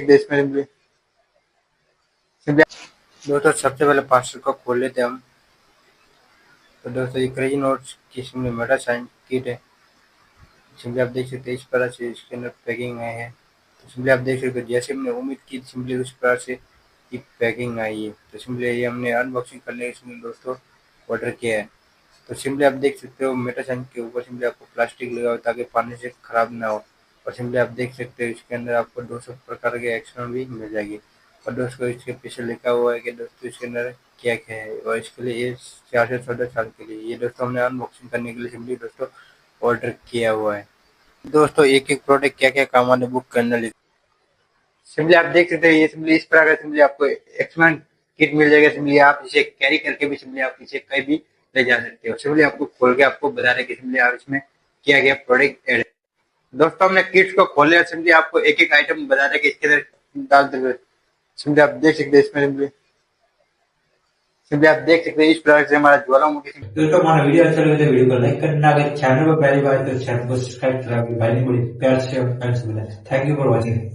सकते हैं इसमें सिंपली सिंपली दोस्तों सबसे पहले पार्सल को खोल लेते हैं हम। तो दोस्तों ये क्रेजी नोट्स की सिंपली मेटा साइन किट है। सिंपली आप देख सकते हैं इस प्रकार से इसके अंदर पैकिंग आई है। तो सिंपली आप देख सकते हो जैसे हमने उम्मीद की सिंपली उस प्रकार से की पैकिंग आई है। तो सिंपली ये हमने अनबॉक्सिंग करने के लिए दोस्तों ऑर्डर किया है। तो सिंपली आप देख सकते हो मेटा साइन के ऊपर सिंपली आपको प्लास्टिक लगा हो ताकि पानी से खराब ना हो। और सिंपली आप देख सकते हो इसके अंदर आपको 200 प्रकार के एक्शन भी मिल जाएगी। और दोस्तों इसके पीछे लिखा हुआ है कि दोस्तों इसके अंदर क्या क्या है और इसके लिए ये 4 से 14 साल के लिए ये दोस्तों हमने अनबॉक्सिंग करने के लिए सिंपली दोस्तों ऑर्डर किया हुआ है। दोस्तों एक एक प्रोडक्ट क्या क्या काम आने बुक करना सिंपली आप देख सकते हैं ये सिंपली इस प्रकार का सिंपली आपको एक्सपेरिमेंट किट मिल जाएगा। सिंपली आप इसे कैरी करके भी सिंपली आप इसे कहीं भी ले जा सकते हो। सिंपली आपको खोल के आपको बता रहे कि सिंपली आप इसमें क्या क्या प्रोडक्ट ऐड है। दोस्तों हमने किट्स को खोले और सिंपली आपको एक एक आइटम बता रहे कि इसके अंदर डालते हुए सिंपली आप देख सकते हैं इसमें सिंपली सिंपली आप देख सकते हैं इस प्रकार से हमारा ज्वालामुखी दोस्तों हमारा वीडियो अच्छा लगे तो वीडियो को लाइक करना, अगर चैनल पर पहली बार तो चैनल को सब्सक्राइब करा, भाई ने बड़ी प्यार से थैंक यू फॉर वॉचिंग।